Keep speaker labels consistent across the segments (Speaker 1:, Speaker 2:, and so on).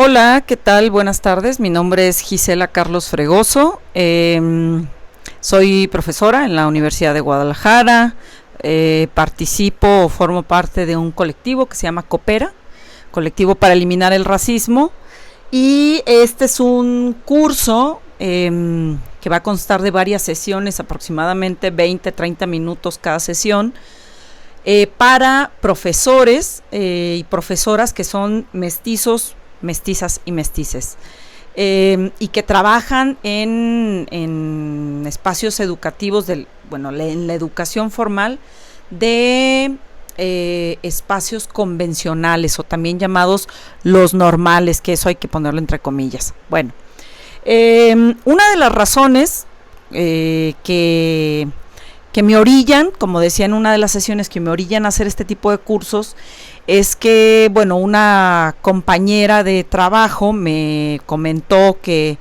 Speaker 1: Hola, ¿qué tal? Buenas tardes. Mi nombre es Gisela Carlos Fregoso. Soy profesora en la Universidad de Guadalajara. Participo o formo parte de un colectivo que se llama Coopera, Colectivo para Eliminar el Racismo. Y este es un curso que va a constar de varias sesiones, aproximadamente 20-30 minutos cada sesión, para profesores y profesoras que son mestizos, mestizas y mestices, y que trabajan en espacios educativos, en la educación formal de espacios convencionales, o también llamados los normales, que eso hay que ponerlo entre comillas. Bueno, una de las razones que me orillan, como decía en una de las sesiones, que me orillan a hacer este tipo de cursos, es que, una compañera de trabajo me comentó que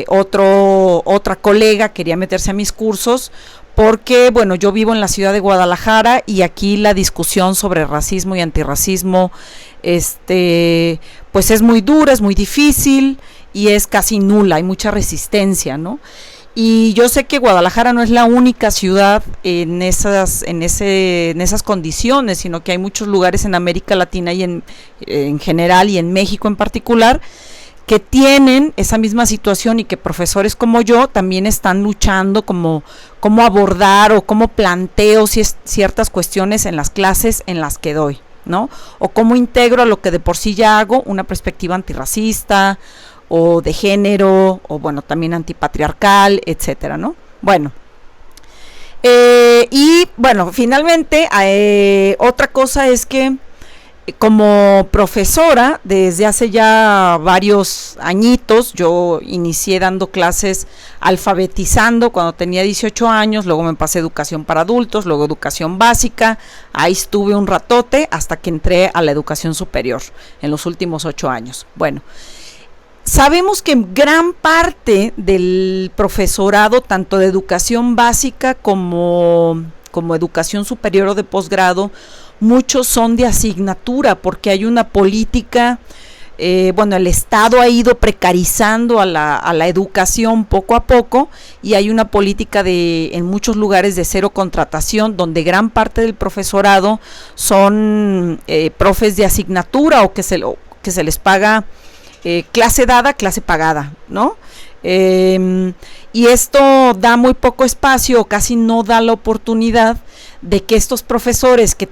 Speaker 1: otra colega quería meterse a mis cursos porque, yo vivo en la ciudad de Guadalajara y aquí la discusión sobre racismo y antirracismo, pues es muy dura, es muy difícil y es casi nula, hay mucha resistencia, ¿no? Y yo sé que Guadalajara no es la única ciudad en esas condiciones, sino que hay muchos lugares en América Latina y en general y en México en particular que tienen esa misma situación, y que profesores como yo también están luchando cómo abordar o cómo planteo ciertas cuestiones en las clases en las que doy, ¿no? O cómo integro a lo que de por sí ya hago una perspectiva antirracista o de género, o también antipatriarcal, etcétera, ¿no? Finalmente, otra cosa es que como profesora, desde hace ya varios añitos, yo inicié dando clases alfabetizando cuando tenía 18 años, luego me pasé a educación para adultos, luego educación básica, ahí estuve un ratote hasta que entré a la educación superior en los últimos 8 años. Sabemos que gran parte del profesorado, tanto de educación básica como educación superior o de posgrado, muchos son de asignatura, porque hay una política, el Estado ha ido precarizando a la educación poco a poco, y hay una política en muchos lugares de cero contratación, donde gran parte del profesorado son profes de asignatura, o que se les paga clase dada, clase pagada, ¿no? Y esto da muy poco espacio, o casi no da la oportunidad de que estos profesores que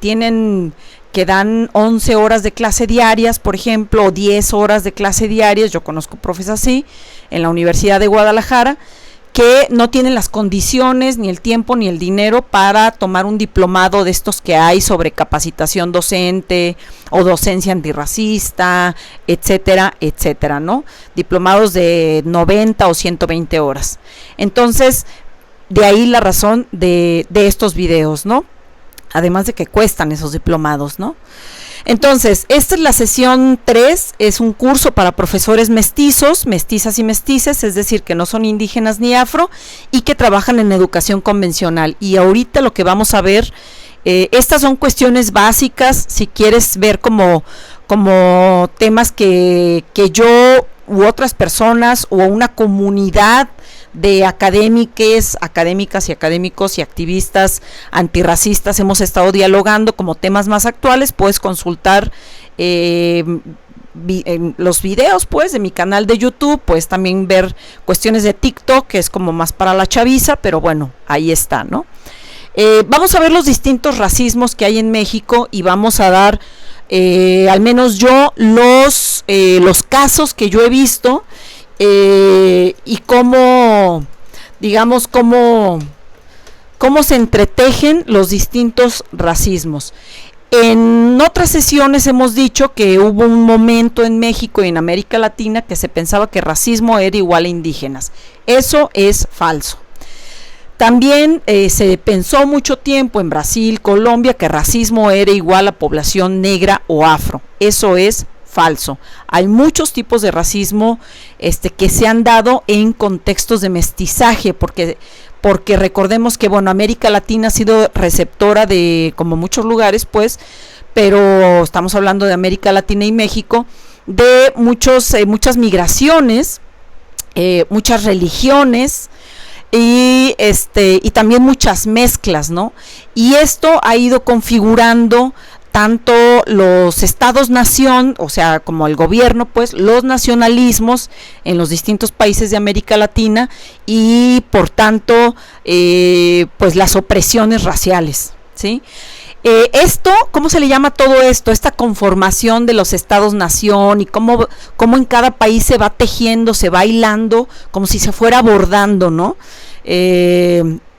Speaker 1: dan 11 horas de clase diarias, por ejemplo, o 10 horas de clase diarias, yo conozco profes así, en la Universidad de Guadalajara, que no tienen las condiciones, ni el tiempo, ni el dinero para tomar un diplomado de estos que hay sobre capacitación docente o docencia antirracista, etcétera, etcétera, ¿no? Diplomados de 90 o 120 horas. Entonces, de ahí la razón de estos videos, ¿no? Además de que cuestan esos diplomados, ¿no? Entonces, esta es la sesión 3, es un curso para profesores mestizos, mestizas y mestices, es decir, que no son indígenas ni afro y que trabajan en educación convencional. Y ahorita lo que vamos a ver, estas son cuestiones básicas, si quieres ver como temas que yo u otras personas o una comunidad de académicas y académicos y activistas antirracistas hemos estado dialogando como temas más actuales. Puedes consultar los videos de mi canal de YouTube, puedes también ver cuestiones de TikTok, que es como más para la chaviza, pero ahí está, ¿no? Vamos a ver los distintos racismos que hay en México, y vamos a dar al menos yo los casos que yo he visto, y cómo se entretejen los distintos racismos. En otras sesiones hemos dicho que hubo un momento en México y en América Latina que se pensaba que racismo era igual a indígenas. Eso es falso. También se pensó mucho tiempo en Brasil, Colombia, que racismo era igual a población negra o afro. Eso es falso. Hay muchos tipos de racismo que se han dado en contextos de mestizaje, porque recordemos que América Latina ha sido receptora de, como muchos lugares, pero estamos hablando de América Latina y México, de muchas migraciones, muchas religiones, y también muchas mezclas, ¿no? Y esto ha ido configurando tanto los estados-nación, o sea, como el gobierno, pues, los nacionalismos en los distintos países de América Latina y, por tanto, pues, las opresiones raciales, ¿sí? ¿Cómo se le llama todo esto? Esta conformación de los estados-nación y cómo en cada país se va tejiendo, se va hilando, como si se fuera bordando, ¿no?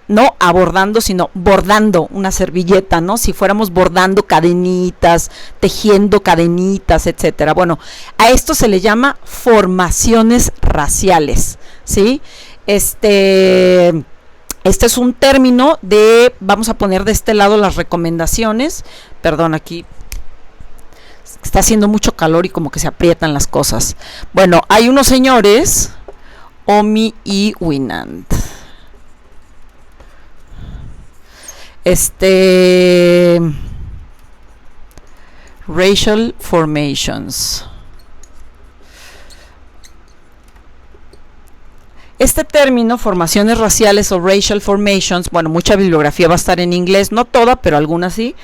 Speaker 1: No abordando, sino bordando una servilleta, ¿no? Si fuéramos bordando cadenitas, tejiendo cadenitas, etcétera. Bueno, a esto se le llama formaciones raciales, ¿sí? Este es un término vamos a poner de este lado las recomendaciones. Perdón, aquí está haciendo mucho calor y como que se aprietan las cosas. Bueno, hay unos señores, Omi y Winant. Racial formations. Este término, formaciones raciales o racial formations, bueno, mucha bibliografía va a estar en inglés, no toda, pero algunas sí.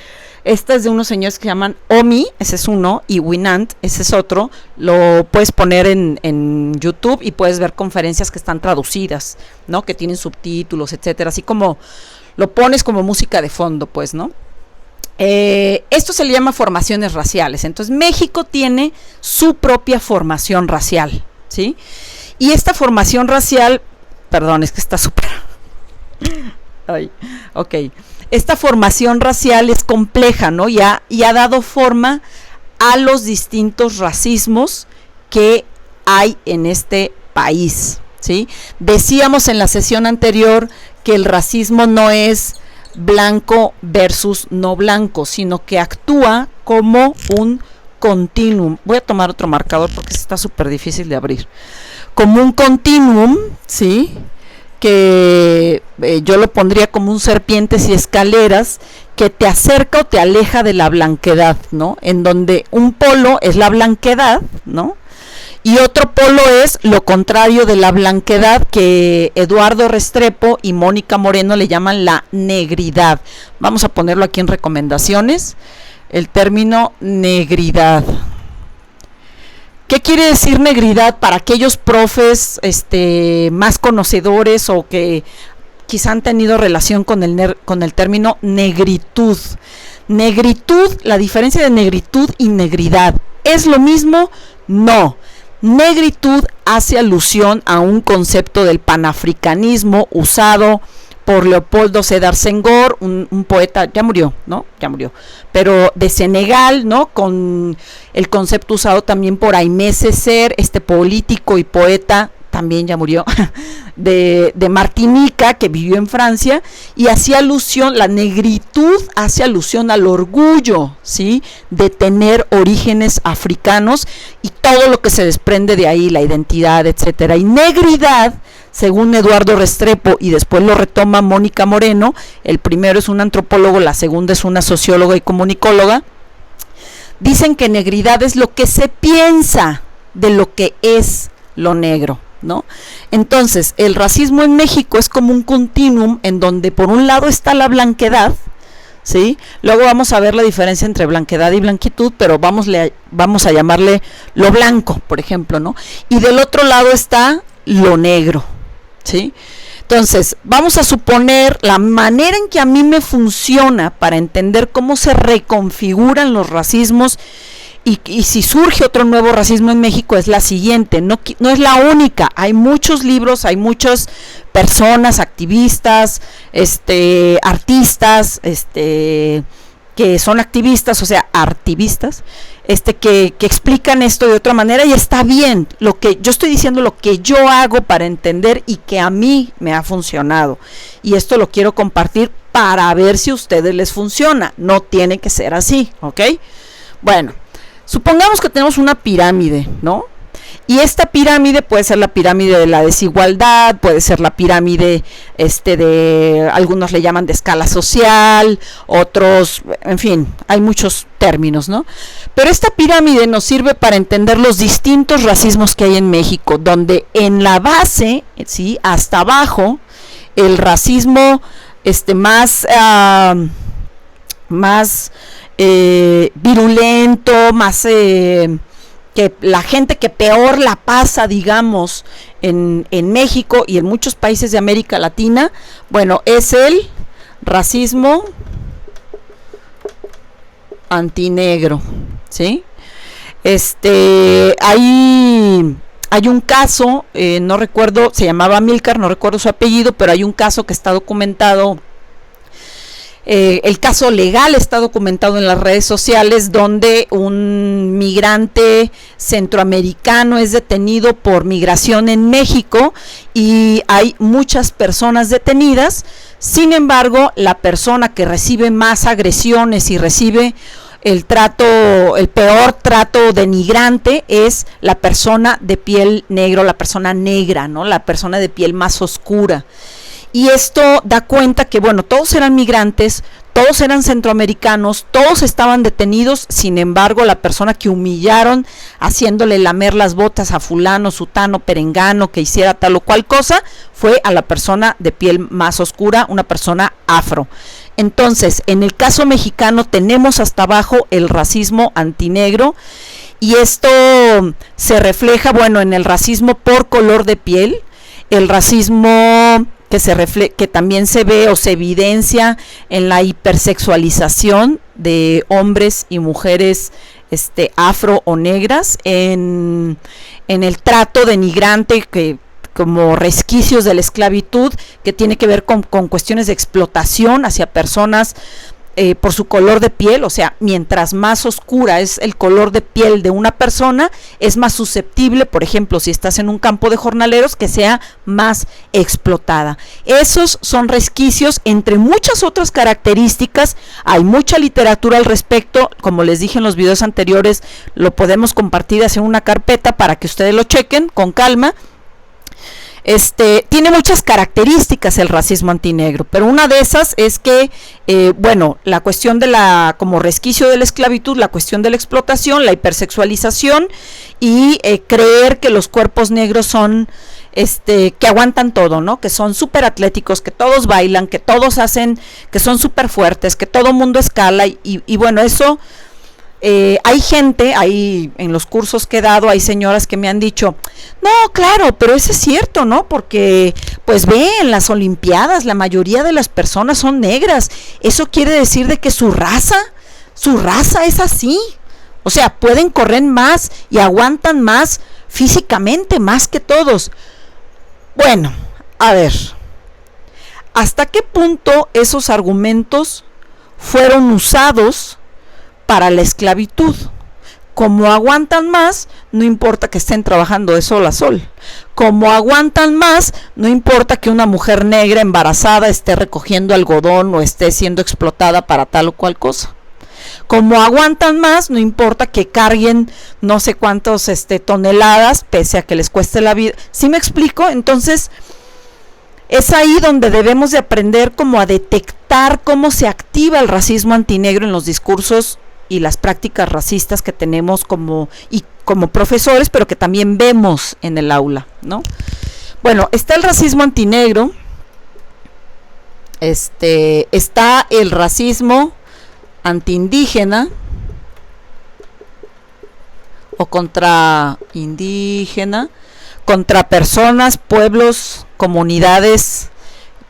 Speaker 1: Esta es de unos señores que se llaman Omi, ese es uno, y Winant, ese es otro. Lo puedes poner en YouTube y puedes ver conferencias que están traducidas, ¿no? Que tienen subtítulos, etcétera, así como lo pones como música de fondo, pues, ¿no? Esto se le llama formaciones raciales. Entonces, México tiene su propia formación racial, ¿sí? Y esta formación racial, perdón, es que está súper... Ay, ok. Esta formación racial es compleja, ¿no? Y ha dado forma a los distintos racismos que hay en este país, ¿sí? Decíamos en la sesión anterior que el racismo no es blanco versus no blanco, sino que actúa como un continuum. Voy a tomar otro marcador porque está súper difícil de abrir. Como un continuum, ¿sí? Que yo lo pondría como un serpientes y escaleras que te acerca o te aleja de la blanquedad, ¿no? En donde un polo es la blanquedad, ¿no? Y otro polo es lo contrario de la blanquedad, que Eduardo Restrepo y Mónica Moreno le llaman la negridad. Vamos a ponerlo aquí en recomendaciones, el término negridad. ¿Qué quiere decir negridad para aquellos profes más conocedores o que quizá han tenido relación con el término negritud? Negritud, la diferencia de negritud y negridad, ¿es lo mismo? No. Negritud hace alusión a un concepto del panafricanismo usado por Leopoldo Sédar Senghor, un poeta, ya murió, ¿no? Ya murió, pero de Senegal, ¿no? Con el concepto usado también por Aimé Césaire, político y poeta, también ya murió, de Martinica, que vivió en Francia, y hacía alusión, la negritud hace alusión al orgullo, ¿sí? De tener orígenes africanos y todo lo que se desprende de ahí, la identidad, etcétera. Y negridad, según Eduardo Restrepo, y después lo retoma Mónica Moreno, el primero es un antropólogo, la segunda es una socióloga y comunicóloga, dicen que negridad es lo que se piensa de lo que es lo negro, ¿no? Entonces, el racismo en México es como un continuum en donde por un lado está la blanquedad, ¿sí? Luego vamos a ver la diferencia entre blanquedad y blanquitud, pero vamos a llamarle lo blanco, por ejemplo, ¿no? Y del otro lado está lo negro, ¿sí? Entonces, vamos a suponer la manera en que a mí me funciona para entender cómo se reconfiguran los racismos y si surge otro nuevo racismo en México es la siguiente, no es la única, hay muchos libros, hay muchas personas, activistas, artistas, que son activistas, o sea, artivistas, que explican esto de otra manera, y está bien. Lo que yo estoy diciendo, lo que yo hago para entender y que a mí me ha funcionado, y esto lo quiero compartir para ver si a ustedes les funciona. No tiene que ser así, ¿ok? Bueno, supongamos que tenemos una pirámide, ¿no? Y esta pirámide puede ser la pirámide de la desigualdad, puede ser la pirámide de, algunos le llaman de escala social, otros, en fin, hay muchos términos, ¿no? Pero esta pirámide nos sirve para entender los distintos racismos que hay en México, donde en la base, ¿sí?, hasta abajo, el racismo más virulento, más que la gente que peor la pasa, digamos, en México y en muchos países de América Latina, bueno, es el racismo antinegro, ¿sí? Hay un caso, no recuerdo, se llamaba Amílcar, no recuerdo su apellido, pero hay un caso que está documentado. El caso legal está documentado en las redes sociales, donde un migrante centroamericano es detenido por migración en México y hay muchas personas detenidas. Sin embargo, la persona que recibe más agresiones y recibe el peor trato denigrante es la persona de piel negro, la persona negra, ¿no? La persona de piel más oscura. Y esto da cuenta que, bueno, todos eran migrantes, todos eran centroamericanos, todos estaban detenidos. Sin embargo, la persona que humillaron haciéndole lamer las botas a fulano, sutano, perengano, que hiciera tal o cual cosa, fue a la persona de piel más oscura, una persona afro. Entonces, en el caso mexicano tenemos hasta abajo el racismo antinegro, y esto se refleja, bueno, en el racismo por color de piel, el racismo que también se ve o se evidencia en la hipersexualización de hombres y mujeres afro o negras, en el trato denigrante que como resquicios de la esclavitud, que tiene que ver con cuestiones de explotación hacia personas por su color de piel. O sea, mientras más oscura es el color de piel de una persona, es más susceptible, por ejemplo, si estás en un campo de jornaleros, que sea más explotada. Esos son resquicios, entre muchas otras características. Hay mucha literatura al respecto, como les dije en los videos anteriores, lo podemos compartir hacia una carpeta para que ustedes lo chequen con calma. Tiene muchas características el racismo antinegro, pero una de esas es que, bueno, la cuestión de como resquicio de la esclavitud, la cuestión de la explotación, la hipersexualización y creer que los cuerpos negros son, que aguantan todo, ¿no? Que son súper atléticos, que todos bailan, que todos hacen, que son súper fuertes, que todo mundo escala y bueno, eso... hay gente, en los cursos que he dado, hay señoras que me han dicho, no, claro, pero eso es cierto, ¿no? Porque, pues ve, en las Olimpiadas la mayoría de las personas son negras. Eso quiere decir de que su raza es así. O sea, pueden correr más y aguantan más físicamente, más que todos. Bueno, a ver, ¿hasta qué punto esos argumentos fueron usados para la esclavitud? Como aguantan más, no importa que estén trabajando de sol a sol. Como aguantan más, no importa que una mujer negra embarazada esté recogiendo algodón o esté siendo explotada para tal o cual cosa. Como aguantan más, no importa que carguen no sé cuántos toneladas, pese a que les cueste la vida. ¿Sí me explico? Entonces, es ahí donde debemos de aprender como a detectar cómo se activa el racismo antinegro en los discursos y las prácticas racistas que tenemos como profesores, pero que también vemos en el aula, ¿no? Bueno, está el racismo antinegro, está el racismo antiindígena o contra indígena, contra personas, pueblos, comunidades,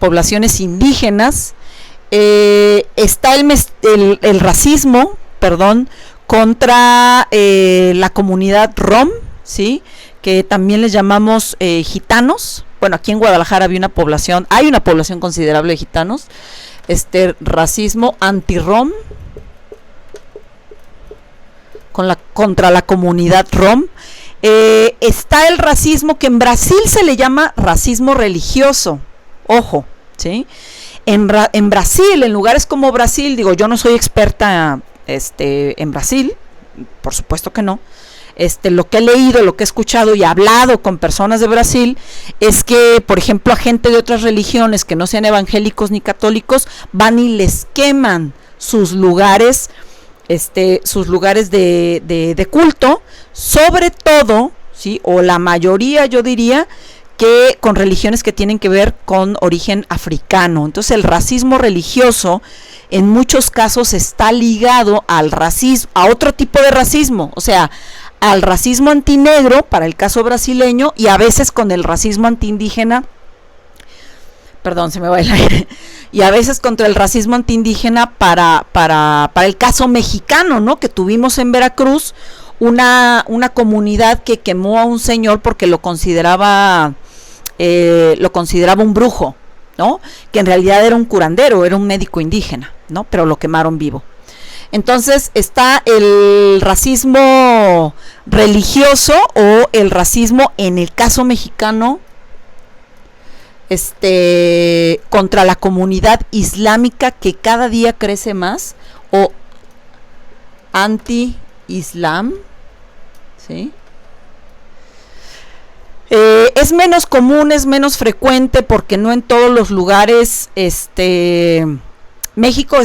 Speaker 1: poblaciones indígenas. Está el racismo, contra la comunidad rom, ¿sí? Que también les llamamos gitanos. Bueno, aquí en Guadalajara hay una población considerable de gitanos. Racismo anti-rom contra la comunidad rom. Está el racismo que en Brasil se le llama racismo religioso. Ojo, ¿sí? En Brasil, en lugares como Brasil, digo, yo no soy experta en Brasil, por supuesto que no. lo que he leído, lo que he escuchado y hablado con personas de Brasil, es que, por ejemplo, a gente de otras religiones que no sean evangélicos ni católicos, van y les queman sus lugares, de culto, sobre todo, ¿sí? O la mayoría, yo diría, que con religiones que tienen que ver con origen africano. Entonces el racismo religioso en muchos casos está ligado al racismo, a otro tipo de racismo, o sea, al racismo antinegro para el caso brasileño, y a veces con el racismo antiindígena, perdón, se me va el aire, y a veces contra el racismo antiindígena para el caso mexicano, ¿no? Que tuvimos en Veracruz una comunidad que quemó a un señor porque lo consideraba un brujo, ¿no? Que en realidad era un curandero, era un médico indígena, ¿no? Pero lo quemaron vivo. Entonces está el racismo religioso o el racismo, en el caso mexicano, contra la comunidad islámica, que cada día crece más, o anti-islam, ¿sí? Es menos común, es menos frecuente, porque no en todos los lugares, México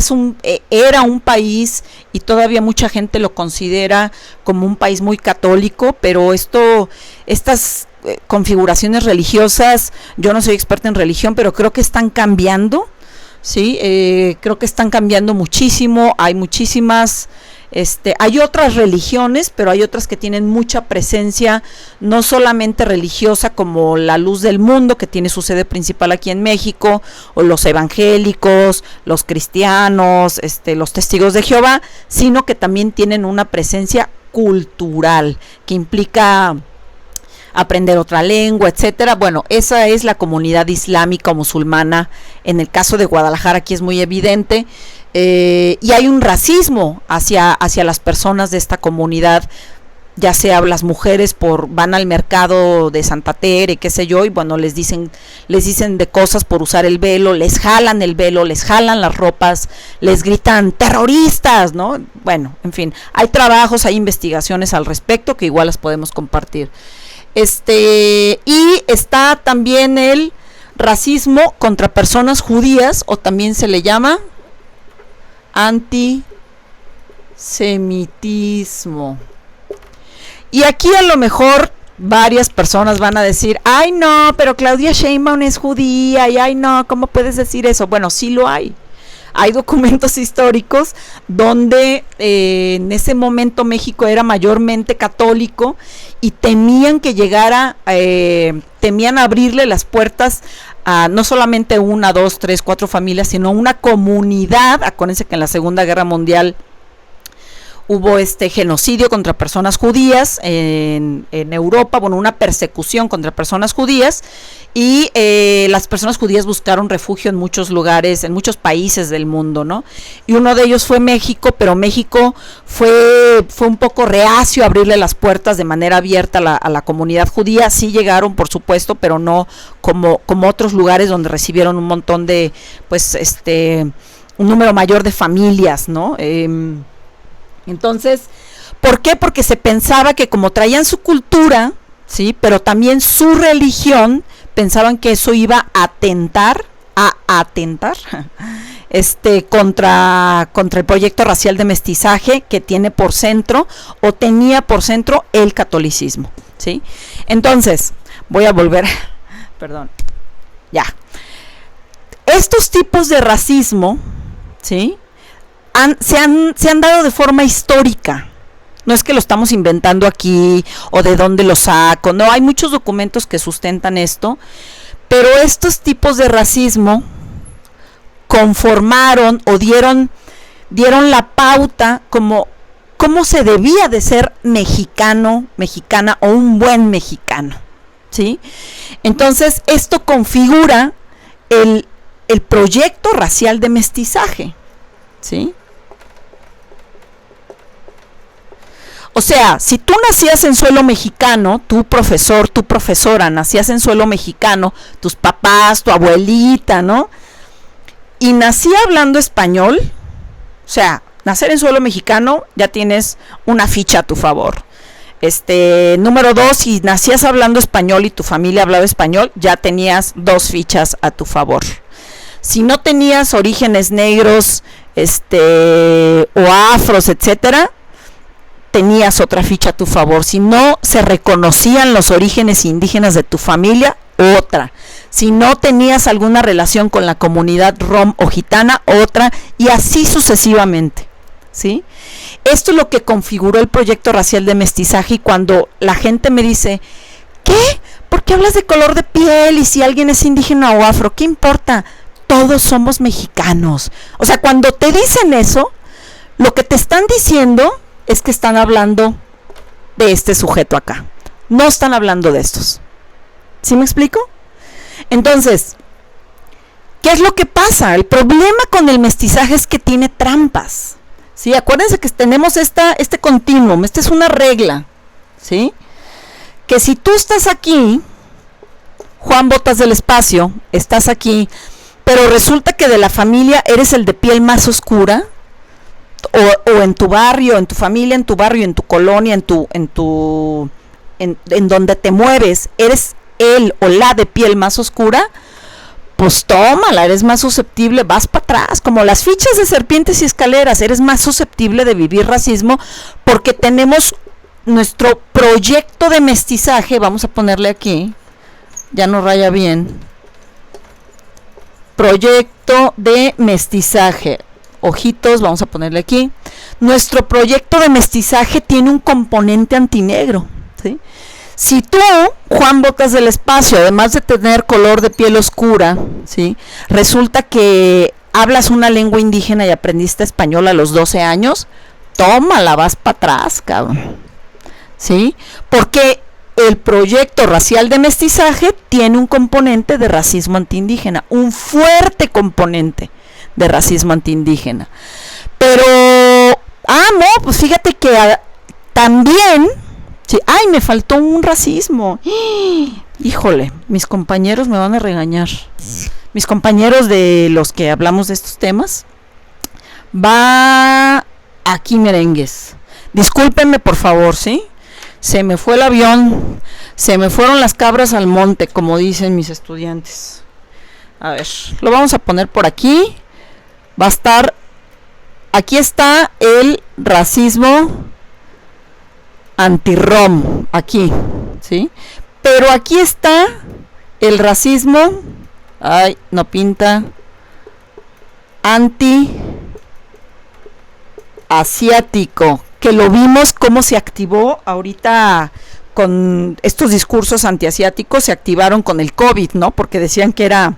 Speaker 1: era un país, y todavía mucha gente lo considera como un país muy católico, pero estas configuraciones religiosas, yo no soy experta en religión, pero creo que están cambiando, ¿sí? Creo que están cambiando muchísimo, hay muchísimas, hay otras religiones, pero hay otras que tienen mucha presencia, no solamente religiosa, como la Luz del Mundo, que tiene su sede principal aquí en México, o los evangélicos, los cristianos, los testigos de Jehová, sino que también tienen una presencia cultural, que implica aprender otra lengua, etcétera. Bueno, esa es la comunidad islámica o musulmana. En el caso de Guadalajara aquí es muy evidente, y hay un racismo hacia las personas de esta comunidad, ya sea las mujeres van al mercado de Santa Tere, qué sé yo, y bueno, les dicen de cosas por usar el velo, les jalan el velo, les jalan las ropas, les gritan terroristas, ¿no? Bueno, en fin, hay trabajos, hay investigaciones al respecto que igual las podemos compartir. Y está también el racismo contra personas judías, o también se le llama antisemitismo. Y aquí a lo mejor varias personas van a decir, ay no, pero Claudia Sheinbaum es judía, y ay no, ¿cómo puedes decir eso? Bueno, sí lo hay. Hay documentos históricos donde en ese momento México era mayormente católico, y temían que temían abrirle las puertas a no solamente 1, 2, 3, 4 familias, sino una comunidad. Acuérdense que en la Segunda Guerra Mundial hubo genocidio contra personas judías en Europa, bueno, una persecución contra personas judías, y las personas judías buscaron refugio en muchos lugares, en muchos países del mundo, ¿no? Y uno de ellos fue México, pero México fue un poco reacio a abrirle las puertas de manera abierta a la comunidad judía. Sí llegaron, por supuesto, pero no como otros lugares donde recibieron un montón de, pues, un número mayor de familias, ¿no? Entonces, ¿por qué? Porque se pensaba que como traían su cultura, ¿sí? Pero también su religión, pensaban que eso iba a atentar contra el proyecto racial de mestizaje que tiene por centro, o tenía por centro, el catolicismo, ¿sí? Entonces, voy a volver, perdón, ya. Estos tipos de racismo, ¿sí? Se han dado de forma histórica. No es que lo estamos inventando aquí o de dónde lo saco, no, hay muchos documentos que sustentan esto, pero estos tipos de racismo conformaron o dieron la pauta como cómo se debía de ser mexicano, mexicana, o un buen mexicano, ¿sí? Entonces esto configura el proyecto racial de mestizaje, ¿sí? O sea, si tú nacías en suelo mexicano, tu profesor, tu profesora, nacías en suelo mexicano, tus papás, tu abuelita, ¿no? Y nacía hablando español, o sea, nacer en suelo mexicano, ya tienes una ficha a tu favor. Número 2, si nacías hablando español y tu familia hablaba español, ya tenías 2 fichas a tu favor. Si no tenías orígenes negros, o afros, etcétera, tenías otra ficha a tu favor. Si no se reconocían los orígenes indígenas de tu familia, otra. Si no tenías alguna relación con la comunidad rom o gitana, otra, y así sucesivamente, ¿sí? Esto es lo que configuró el proyecto racial de mestizaje, y cuando la gente me dice, ¿qué? ¿Por qué hablas de color de piel? Y si alguien es indígena o afro, ¿qué importa? Todos somos mexicanos. O sea, cuando te dicen eso, lo que te están diciendo es que están hablando de este sujeto acá. No están hablando de estos. ¿Sí me explico? Entonces, ¿qué es lo que pasa? El problema con el mestizaje es que tiene trampas. ¿Sí? Acuérdense que tenemos este continuum, esta es una regla, ¿sí? Que si tú estás aquí, Juan Botas del Espacio, estás aquí, pero resulta que de la familia eres el de piel más oscura, o en tu barrio, en tu familia, en tu barrio, en tu colonia, en donde te mueves, eres el o la de piel más oscura, pues tómala, eres más susceptible, vas para atrás, como las fichas de serpientes y escaleras, eres más susceptible de vivir racismo, porque tenemos nuestro proyecto de mestizaje, vamos a ponerle aquí, ya no raya bien, proyecto de mestizaje, ojitos, vamos a ponerle aquí, nuestro proyecto de mestizaje tiene un componente antinegro, ¿sí? Si tú, Juan Botas del Espacio, además de tener color de piel oscura, ¿sí?, resulta que hablas una lengua indígena y aprendiste español a los 12 años, tómala, vas para atrás, cabrón. ¿Sí? Porque el proyecto racial de mestizaje tiene un componente de racismo antiindígena, un fuerte componente de racismo antiindígena. Pero, no, pues fíjate que también... Sí, ay, me faltó un racismo. Híjole, mis compañeros me van a regañar. Mis compañeros de los que hablamos de estos temas. Va aquí, merengues. Discúlpenme, por favor, ¿sí? Se me fue el avión. Se me fueron las cabras al monte, como dicen mis estudiantes. A ver, lo vamos a poner por aquí. Va a estar... Aquí está el racismo anti-rom, aquí, ¿sí? Pero aquí está el racismo, ay, no pinta, anti-asiático, que lo vimos cómo se activó ahorita con estos discursos antiasiáticos, se activaron con el COVID, ¿no? Porque decían que era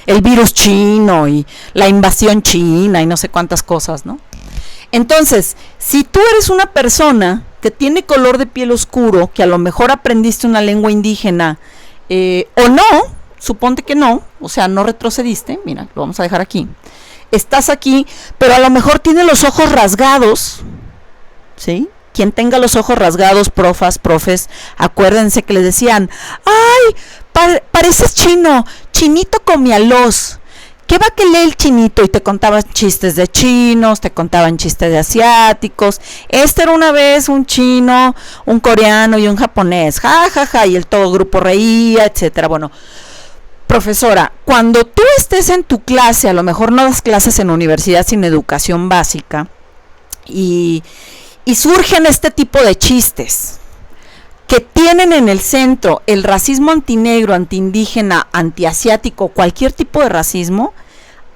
Speaker 1: el virus chino y la invasión china y no sé cuántas cosas, ¿no? Entonces, si tú eres una persona que tiene color de piel oscuro, que a lo mejor aprendiste una lengua indígena, o no, suponte que no, o sea, no retrocediste, mira, lo vamos a dejar aquí, estás aquí, pero a lo mejor tiene los ojos rasgados, ¿sí? Quien tenga los ojos rasgados, profes, acuérdense que les decían, ay, pareces chino, chinito comialos. ¿Qué va que lee el chinito? Y te contaban chistes de chinos, te contaban chistes de asiáticos. Era una vez un chino, un coreano y un japonés. Y el todo grupo reía, etcétera. Bueno, profesora, cuando tú estés en tu clase, a lo mejor no das clases en universidad sin educación básica, y surgen este tipo de chistes que tienen en el centro el racismo antinegro, antiindígena, antiasiático, cualquier tipo de racismo,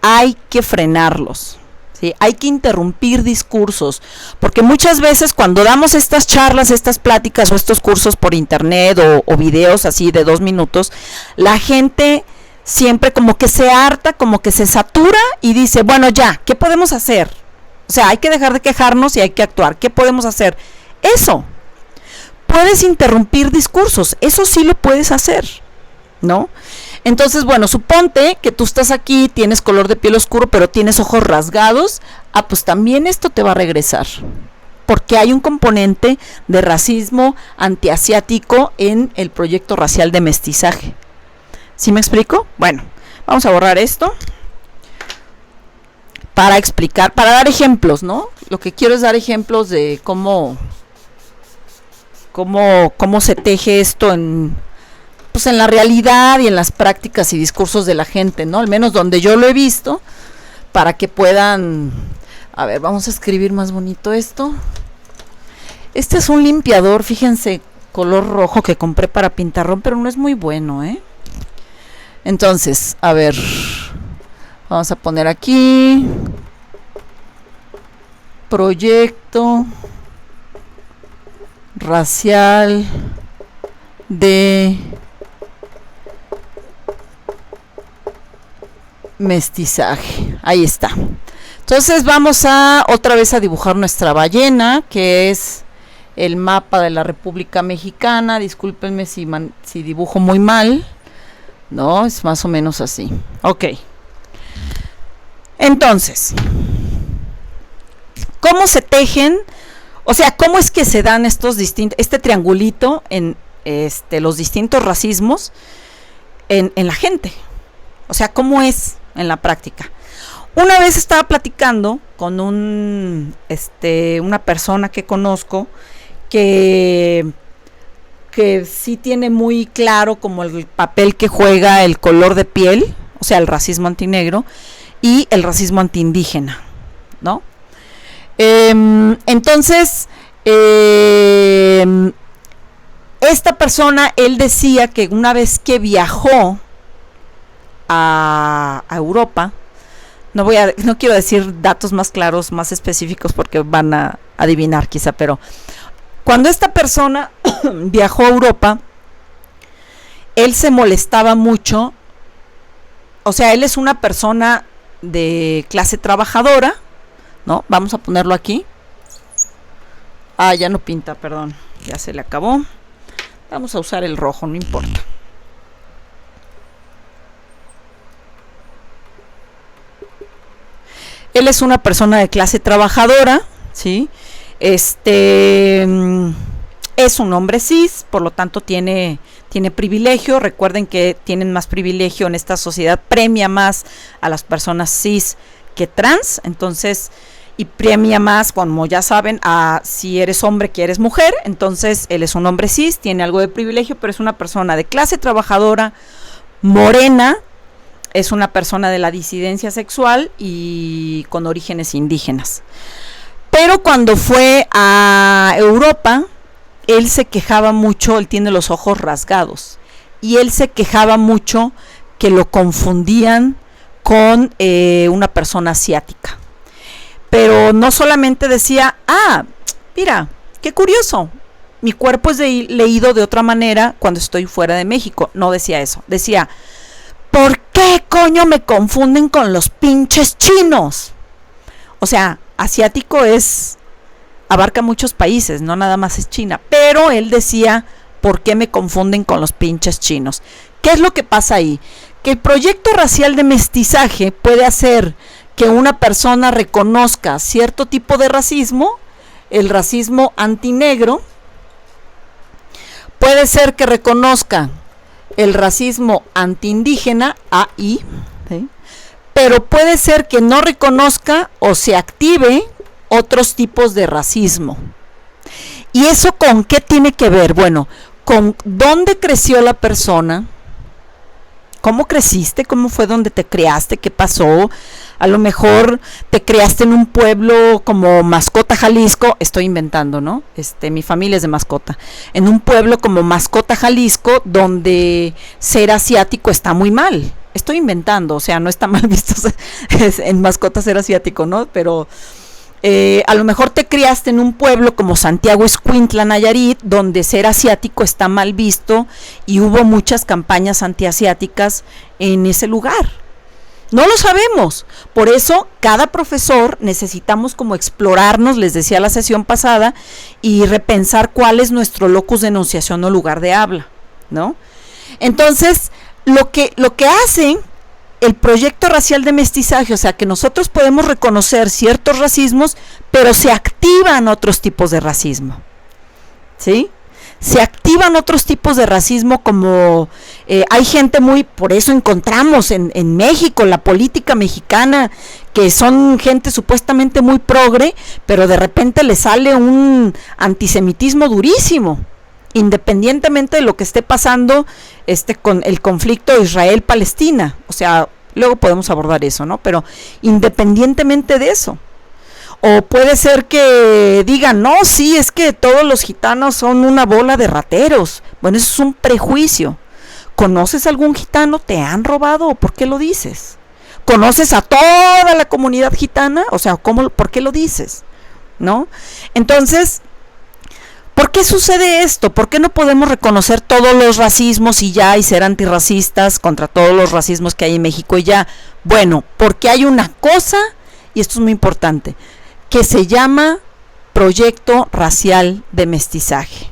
Speaker 1: hay que frenarlos, ¿sí? Hay que interrumpir discursos, porque muchas veces cuando damos estas charlas, estas pláticas o estos cursos por internet o videos así de 2 minutos, la gente siempre como que se harta, como que se satura y dice, bueno, ya, ¿qué podemos hacer? O sea, hay que dejar de quejarnos y hay que actuar. ¿Qué podemos hacer? Eso. Puedes interrumpir discursos, eso sí lo puedes hacer, ¿no? Entonces, bueno, suponte que tú estás aquí, tienes color de piel oscuro, pero tienes ojos rasgados, pues también esto te va a regresar, porque hay un componente de racismo antiasiático en el proyecto racial de mestizaje. ¿Sí me explico? Bueno, vamos a borrar esto para explicar, para dar ejemplos, ¿no? Lo que quiero es dar ejemplos de cómo cómo se teje esto en, pues en la realidad y en las prácticas y discursos de la gente, ¿no? Al menos donde yo lo he visto, para que puedan, a ver, vamos a escribir más bonito esto. Este es un limpiador, fíjense, color rojo que compré para pintarrón, pero no es muy bueno, ¿eh? Entonces, a ver, vamos a poner aquí proyecto racial de mestizaje. Ahí está. Entonces vamos a otra vez a dibujar nuestra ballena, que es el mapa de la República Mexicana. Discúlpenme si dibujo muy mal. No, es más o menos así. Ok. Entonces, ¿cómo se tejen? O sea, ¿cómo es que se dan estos distintos, este triangulito en los distintos racismos en la gente? O sea, ¿cómo es en la práctica? Una vez estaba platicando con una persona que conozco que sí tiene muy claro como el papel que juega el color de piel, o sea, el racismo antinegro y el racismo antiindígena, ¿no? Entonces, esta persona, él decía que una vez que viajó a Europa, no quiero decir datos más claros, más específicos, porque van a adivinar quizá, pero cuando esta persona viajó a Europa, él se molestaba mucho. O sea, él es una persona de clase trabajadora, ¿no? Vamos a ponerlo aquí. Ah, ya no pinta, perdón, ya se le acabó. Vamos a usar el rojo, no importa. Él es una persona de clase trabajadora, ¿sí? Es un hombre cis, por lo tanto tiene privilegio. Recuerden que tienen más privilegio en esta sociedad, premia más a las personas cis que trans, entonces, y premia más, como ya saben, a si eres hombre que eres mujer. Entonces él es un hombre cis, tiene algo de privilegio, pero es una persona de clase trabajadora, morena, es una persona de la disidencia sexual y con orígenes indígenas. Pero cuando fue a Europa, él se quejaba mucho, él tiene los ojos rasgados, y él se quejaba mucho que lo confundían con una persona asiática. Pero no solamente decía, mira, qué curioso, mi cuerpo es leído de otra manera cuando estoy fuera de México. No decía eso, decía, ¿por qué coño me confunden con los pinches chinos? O sea, asiático abarca muchos países, no nada más es China, pero él decía, ¿por qué me confunden con los pinches chinos? ¿Qué es lo que pasa ahí? Que el proyecto racial de mestizaje puede hacer que una persona reconozca cierto tipo de racismo, el racismo antinegro, puede ser que reconozca el racismo antiindígena, AI, ¿sí? Pero puede ser que no reconozca o se active otros tipos de racismo. ¿Y eso con qué tiene que ver? Bueno, con dónde creció la persona, cómo creciste, cómo fue donde te criaste, qué pasó. A lo mejor te criaste en un pueblo como Mascota, Jalisco, estoy inventando, ¿no? Mi familia es de Mascota. En un pueblo como Mascota, Jalisco, donde ser asiático está muy mal. Estoy inventando, o sea, no está mal visto en Mascota ser asiático, ¿no? Pero a lo mejor te criaste en un pueblo como Santiago Escuintla, Nayarit, donde ser asiático está mal visto y hubo muchas campañas antiasiáticas en ese lugar. No lo sabemos, por eso cada profesor necesitamos como explorarnos, les decía la sesión pasada, y repensar cuál es nuestro locus de enunciación o lugar de habla, ¿no? Entonces, lo que hace el proyecto racial de mestizaje, o sea, que nosotros podemos reconocer ciertos racismos, pero se activan otros tipos de racismo, ¿sí? Se activan otros tipos de racismo, como hay gente por eso encontramos en México, la política mexicana, que son gente supuestamente muy progre, pero de repente le sale un antisemitismo durísimo, independientemente de lo que esté pasando con el conflicto Israel-Palestina. O sea, luego podemos abordar eso, ¿no? Pero independientemente de eso. O puede ser que digan, no, sí, es que todos los gitanos son una bola de rateros. Bueno, eso es un prejuicio. ¿Conoces algún gitano? ¿Te han robado o por qué lo dices? ¿Conoces a toda la comunidad gitana? O sea, ¿por qué lo dices? ¿No? Entonces, ¿por qué sucede esto? ¿Por qué no podemos reconocer todos los racismos y ya y ser antirracistas contra todos los racismos que hay en México y ya? Bueno, porque hay una cosa, y esto es muy importante, que se llama Proyecto Racial de Mestizaje.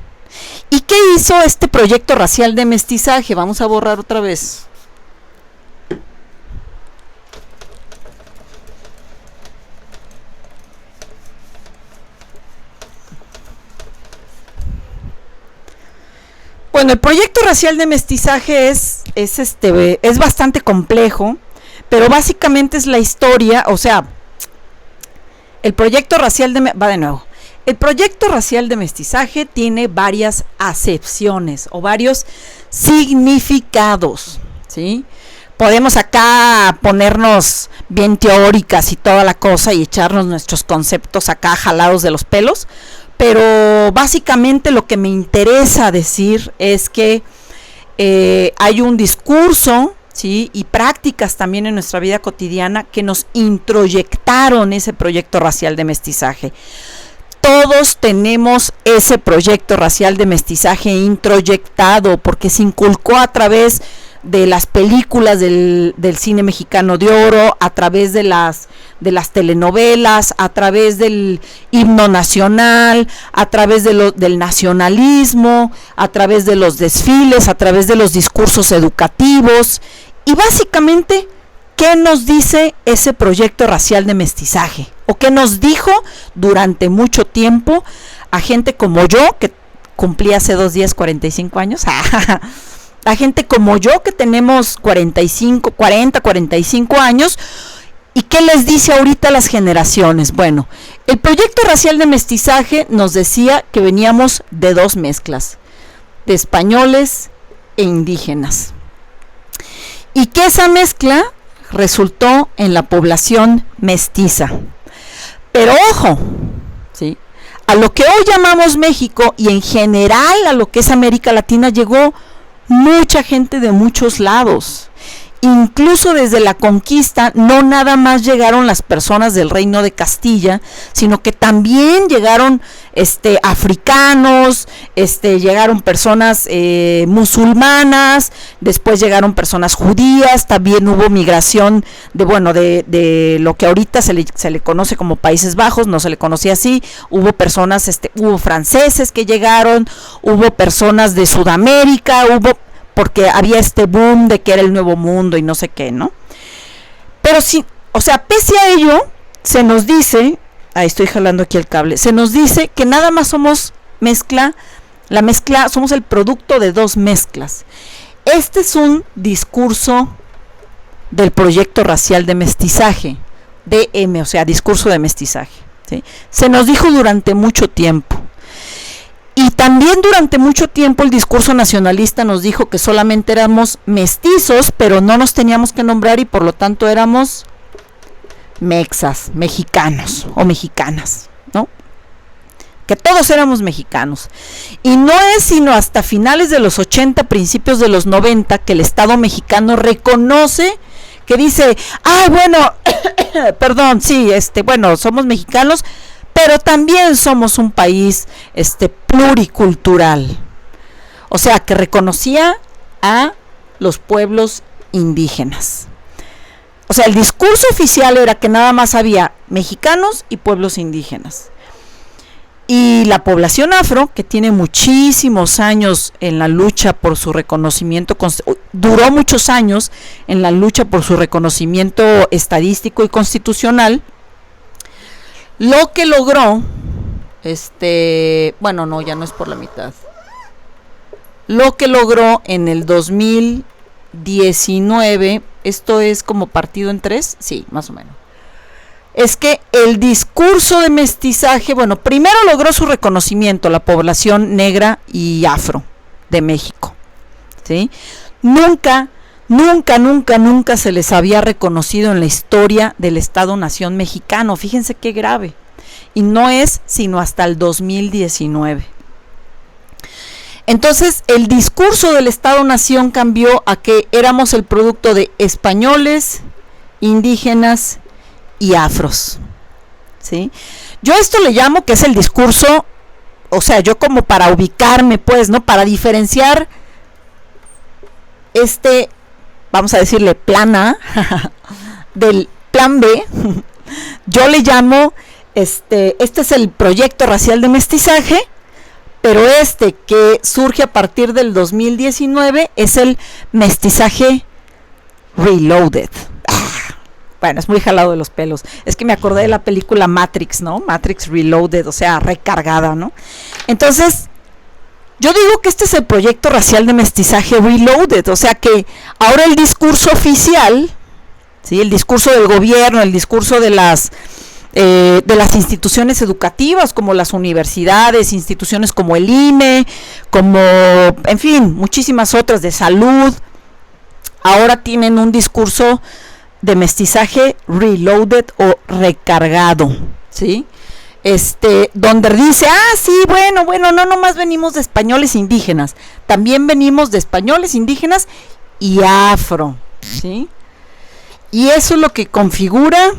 Speaker 1: ¿Y qué hizo este Proyecto Racial de Mestizaje? Vamos a borrar otra vez. Bueno, el Proyecto Racial de Mestizaje es bastante complejo, pero básicamente es la historia, o sea, el Proyecto Racial El Proyecto Racial de Mestizaje tiene varias acepciones o varios significados, ¿sí? Podemos acá ponernos bien teóricas y toda la cosa y echarnos nuestros conceptos acá jalados de los pelos, pero básicamente lo que me interesa decir es que hay un discurso, ¿sí? Y prácticas también en nuestra vida cotidiana que nos introyectaron ese proyecto racial de mestizaje. Todos tenemos ese proyecto racial de mestizaje introyectado porque se inculcó a través de las películas del cine mexicano de oro, a través de las telenovelas, a través del himno nacional, a través del nacionalismo, a través de los desfiles, a través de los discursos educativos. Y básicamente, ¿qué nos dice ese proyecto racial de mestizaje? ¿O qué nos dijo durante mucho tiempo a gente como yo, que cumplí hace 2 días 45 años? A gente como yo que tenemos 40, 45 años. ¿Y qué les dice ahorita a las generaciones? Bueno, el proyecto racial de mestizaje nos decía que veníamos de 2 mezclas, de españoles e indígenas. Y que esa mezcla resultó en la población mestiza. Pero ojo, ¿sí? A lo que hoy llamamos México y en general a lo que es América Latina llegó mucha gente de muchos lados. Incluso desde la conquista no nada más llegaron las personas del Reino de Castilla, sino que también llegaron africanos, llegaron personas musulmanas, después llegaron personas judías, también hubo migración de lo que ahorita se le conoce como Países Bajos, no se le conocía así, hubo personas, hubo franceses que llegaron, hubo personas de Sudamérica, porque había este boom de que era el nuevo mundo y no sé qué, ¿no? Pero sí, o sea, pese a ello, se nos dice, estoy jalando aquí el cable, se nos dice que nada más somos somos el producto de 2 mezclas. Este es un discurso del proyecto racial de mestizaje, DM, o sea, discurso de mestizaje, ¿sí? Se nos dijo durante mucho tiempo. Y también durante mucho tiempo el discurso nacionalista nos dijo que solamente éramos mestizos, pero no nos teníamos que nombrar y por lo tanto éramos mexas, mexicanos o mexicanas, ¿no? Que todos éramos mexicanos. Y no es sino hasta finales de los 80, principios de los 90, que el Estado mexicano reconoce, que dice, bueno, perdón, sí, somos mexicanos, pero también somos un país pluricultural. O sea, que reconocía a los pueblos indígenas. O sea, el discurso oficial era que nada más había mexicanos y pueblos indígenas. Y la población afro, que tiene muchísimos años en la lucha por su reconocimiento, duró muchos años en la lucha por su reconocimiento estadístico y constitucional, lo que logró, ya no es por la mitad. Lo que logró en el 2019, esto es como partido en 3, sí, más o menos. es que el discurso de mestizaje, bueno, primero logró su reconocimiento la población negra y afro de México, ¿sí? Nunca se les había reconocido en la historia del Estado-Nación mexicano. Fíjense qué grave. Y no es sino hasta el 2019. Entonces, el discurso del Estado-Nación cambió a que éramos el producto de españoles, indígenas y afros, ¿sí? Yo esto le llamo que es el discurso, o sea, yo como para ubicarme, pues, ¿no? Para diferenciar vamos a decirle plan A del plan B, yo le llamo, este es el proyecto racial de mestizaje, pero que surge a partir del 2019 es el mestizaje reloaded. Bueno, es muy jalado de los pelos. Es que me acordé de la película Matrix, ¿no? Matrix Reloaded, o sea, recargada, ¿no? Entonces, yo digo que este es el proyecto racial de mestizaje reloaded, o sea que ahora el discurso oficial, ¿sí? El discurso del gobierno, el discurso de las instituciones educativas como las universidades, instituciones como el INE, como, en fin, muchísimas otras de salud, ahora tienen un discurso de mestizaje reloaded o recargado, ¿sí? Donde dice, sí, bueno, no nomás venimos de españoles indígenas, también venimos de españoles indígenas y afro, ¿sí? Y eso es lo que configura,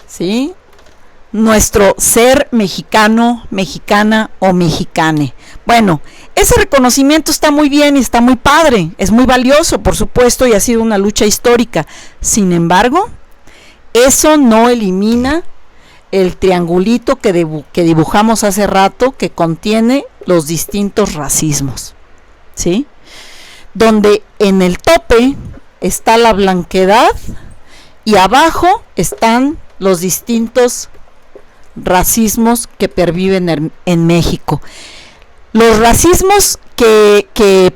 Speaker 1: ¿sí?, nuestro ser mexicano, mexicana o mexicane. Bueno, ese reconocimiento está muy bien y está muy padre, es muy valioso, por supuesto, y ha sido una lucha histórica. Sin embargo, eso no elimina el triangulito que dibujamos hace rato, que contiene los distintos racismos, ¿sí? Donde en el tope está la blanquedad y abajo están los distintos racismos que perviven en México. Los racismos que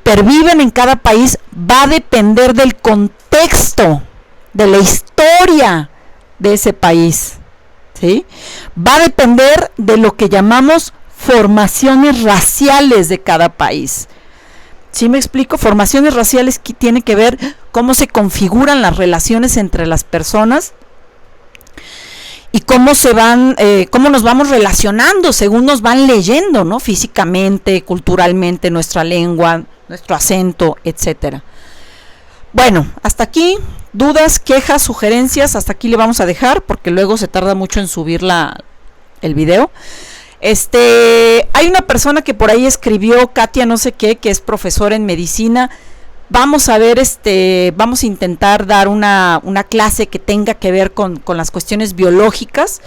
Speaker 1: perviven en cada país va a depender del contexto, de la historia de ese país, ¿sí? Va a depender de lo que llamamos formaciones raciales de cada país. ¿Sí me explico? Formaciones raciales que tienen que ver cómo se configuran las relaciones entre las personas y cómo nos vamos relacionando según nos van leyendo, ¿no? Físicamente, culturalmente, nuestra lengua, nuestro acento, etcétera. Bueno, hasta aquí, dudas, quejas, sugerencias, hasta aquí le vamos a dejar porque luego se tarda mucho en subir el video. Hay una persona que por ahí escribió, Katia no sé qué, que es profesora en medicina. Vamos a ver, vamos a intentar dar una clase que tenga que ver con las cuestiones biológicas,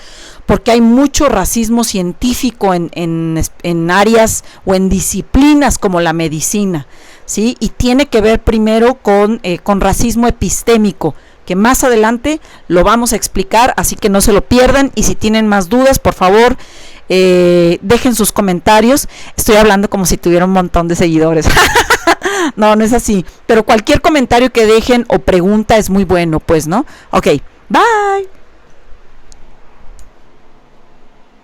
Speaker 1: porque hay mucho racismo científico en áreas o en disciplinas como la medicina, ¿sí? Y tiene que ver primero con racismo epistémico, que más adelante lo vamos a explicar, así que no se lo pierdan, y si tienen más dudas, por favor, dejen sus comentarios. Estoy hablando como si tuviera un montón de seguidores. No es así, pero cualquier comentario que dejen o pregunta es muy bueno, pues, ¿no? Ok, bye.